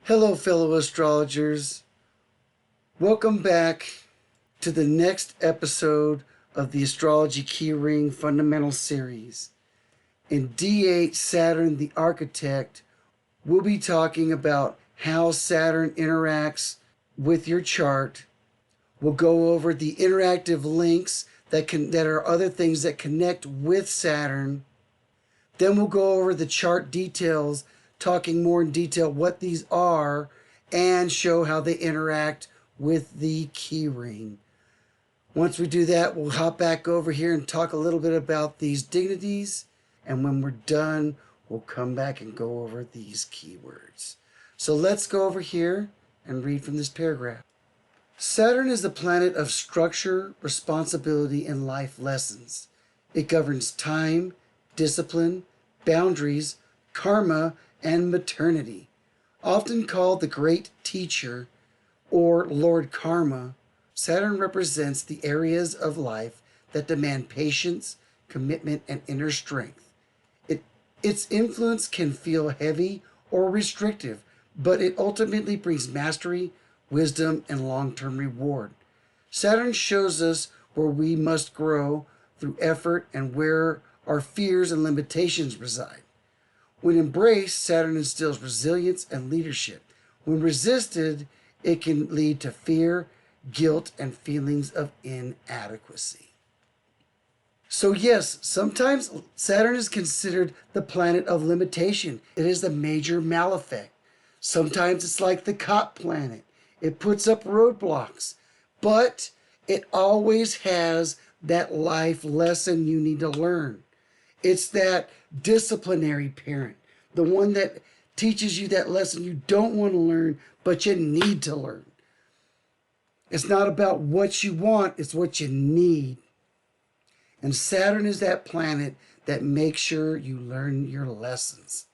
Hello, fellow astrologers. Welcome back to the next episode of the Astrology Keyring Fundamental Series. In D8, Saturn the Architect, we'll be talking about how Saturn interacts with your chart. We'll go over the interactive links that are other things that connect with Saturn. Then we'll go over the chart details, talking more in detail what these are and show how they interact with the key ring. Once we do that, we'll hop back over here and talk a little bit about these dignities. And when we're done, we'll come back and go over these keywords. So let's go over here and read from this paragraph. Saturn is the planet of structure, responsibility, and life lessons. It governs time, discipline, boundaries, karma, and maternity. Often called the Great Teacher or Lord Karma, Saturn represents the areas of life that demand patience, commitment, and inner strength. Its influence can feel heavy or restrictive, but it ultimately brings mastery, wisdom, and long-term reward. Saturn shows us where we must grow through effort and where our fears and limitations reside. When embraced, Saturn instills resilience and leadership. When resisted, it can lead to fear, guilt, and feelings of inadequacy. So yes, sometimes Saturn is considered the planet of limitation. It is the major malefic. Sometimes it's like the cop planet. It puts up roadblocks, but it always has that life lesson you need to learn. It's that disciplinary parent, the one that teaches you that lesson you don't want to learn, but you need to learn. It's not about what you want, it's what you need. And Saturn is that planet that makes sure you learn your lessons.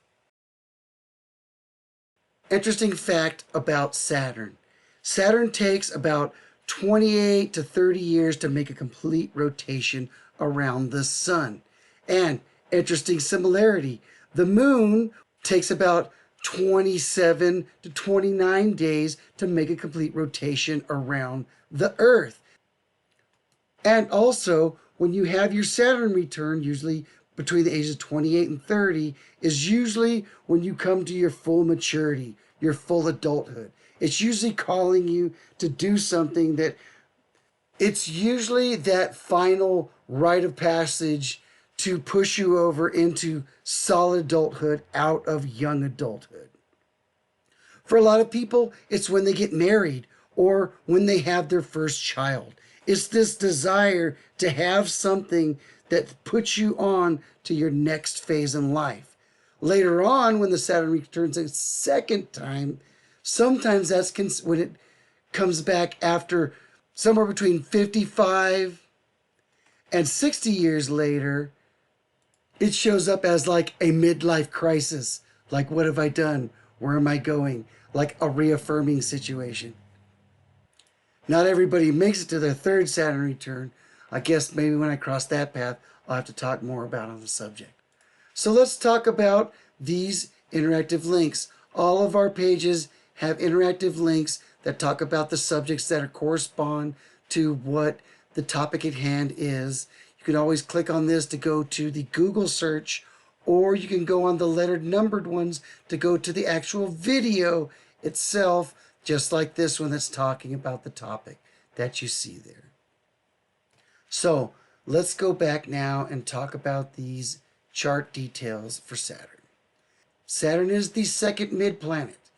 Interesting fact about Saturn. Saturn takes about 28 to 30 years to make a complete rotation around the sun. And interesting similarity, the moon takes about 27 to 29 days to make a complete rotation around the earth. And also, when you have your Saturn return, usually between the ages of 28 and 30, is usually when you come to your full maturity, your full adulthood. It's usually calling you to do something that, it's usually that final rite of passage to push you over into solid adulthood out of young adulthood. For a lot of people, it's when they get married or when they have their first child. It's this desire to have something that puts you on to your next phase in life. Later on, when the Saturn returns a second time, sometimes that's when it comes back after somewhere between 55 and 60 years later. It shows up as like a midlife crisis. Like, what have I done? Where am I going? Like a reaffirming situation. Not everybody makes it to their third Saturn return. I guess maybe when I cross that path, I'll have to talk more about on the subject. So let's talk about these interactive links. All of our pages have interactive links that talk about the subjects that correspond to what the topic at hand is. You can always click on this to go to the Google search, or you can go on the lettered numbered ones to go to the actual video itself, just like this one that's talking about the topic that you see there. So let's go back now and talk about these chart details for Saturn. Saturn is the second mid-planet,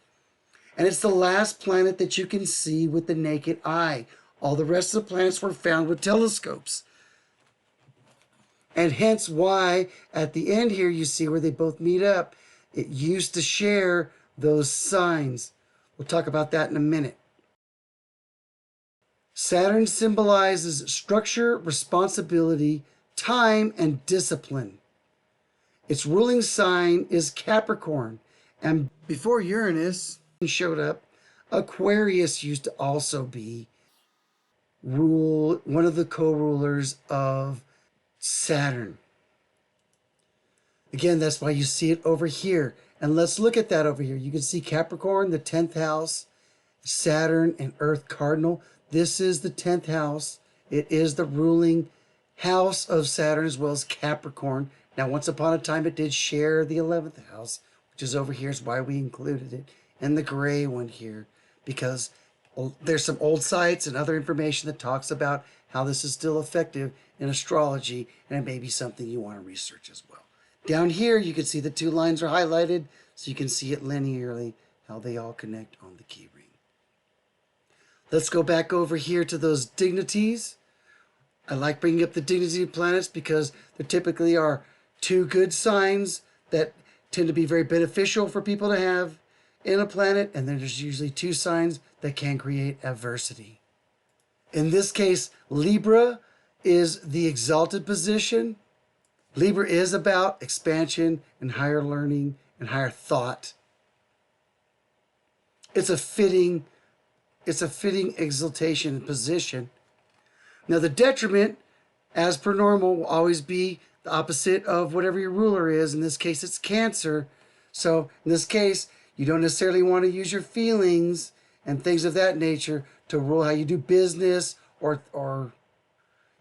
and it's the last planet that you can see with the naked eye. All the rest of the planets were found with telescopes. And hence why at the end here you see where they both meet up. It used to share those signs. We'll talk about that in a minute. Saturn symbolizes structure, responsibility, time, and discipline. Its ruling sign is Capricorn. And before Uranus showed up, Aquarius used to also be one of the co-rulers of Saturn. Again, that's why you see it over here. And let's look at that over here. You can see Capricorn, the 10th house, Saturn and Earth cardinal. This is the 10th house. It is the ruling house of Saturn as well as Capricorn. Now, once upon a time, it did share the 11th house, which is over here, is why we included it. And the gray one here, because there's some old sites and other information that talks about how this is still effective in astrology, and it may be something you want to research as well. Down here, you can see the two lines are highlighted, so you can see it linearly, how they all connect on the key ring. Let's go back over here to those dignities. I like bringing up the dignity planets because there typically are two good signs that tend to be very beneficial for people to have in a planet, and then there's usually two signs that can create adversity. In this case, Libra is the exalted position. Libra is about expansion and higher learning and higher thought. It's a fitting exaltation position. Now the detriment, as per normal, will always be the opposite of whatever your ruler is. In this case, it's Cancer. So in this case, you don't necessarily want to use your feelings and things of that nature to rule how you do business, or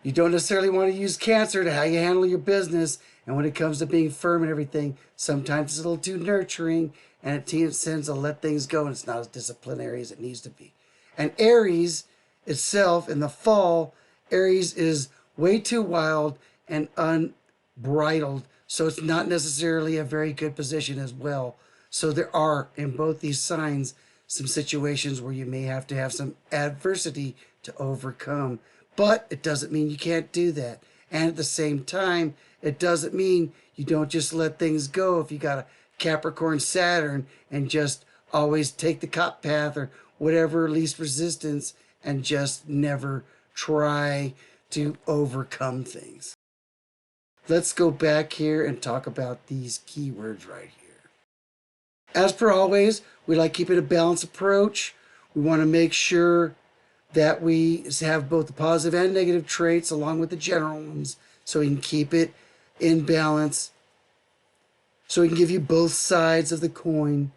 you don't necessarily want to use Cancer to how you handle your business. And when it comes to being firm and everything, sometimes it's a little too nurturing and it tends to let things go, and it's not as disciplinary as it needs to be. And Aries itself, in the fall, Aries is way too wild and unbridled, so it's not necessarily a very good position as well. So there are, in both these signs, some situations where you may have to have some adversity to overcome. But it doesn't mean you can't do that. And at the same time, it doesn't mean you don't just let things go if you got a Capricorn Saturn and just always take the cop path or whatever least resistance and just never try to overcome things. Let's go back here and talk about these keywords right here. As per always, we like keeping a balanced approach. We want to make sure that we have both the positive and negative traits along with the general ones, so we can keep it in balance, so we can give you both sides of the coin.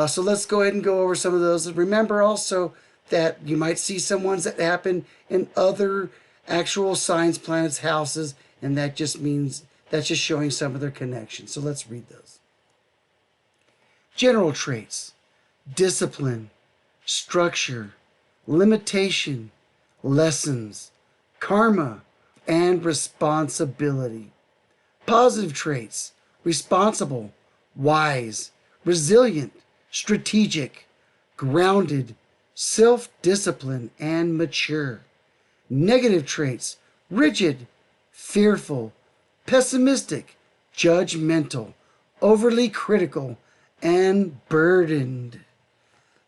So let's go ahead and go over some of those. Remember also that you might see some ones that happen in other actual signs, planets, houses, and that just means that's just showing some of their connections. So let's read those. General traits: discipline, structure, limitation, lessons, karma, and responsibility. Positive traits: responsible, wise, resilient, strategic, grounded, self-disciplined, and mature. Negative traits: rigid, fearful, pessimistic, judgmental, overly critical, and burdened.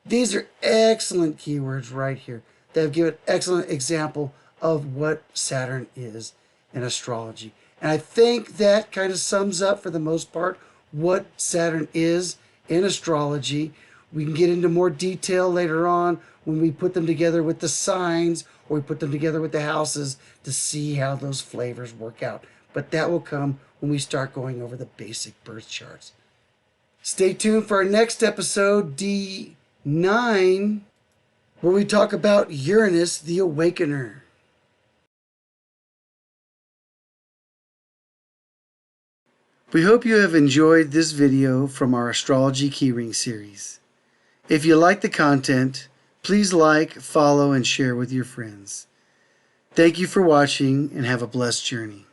These are excellent keywords right here that give an excellent example of what Saturn is in astrology. And I think that kind of sums up, for the most part, what Saturn is in astrology. We can get into more detail later on when we put them together with the signs, or we put them together with the houses to see how those flavors work out. But that will come when we start going over the basic birth charts. Stay tuned for our next episode, D9, where we talk about Uranus, the Awakener. We hope you have enjoyed this video from our Astrology Keyring series. If you like the content, please like, follow, and share with your friends. Thank you for watching, and have a blessed journey.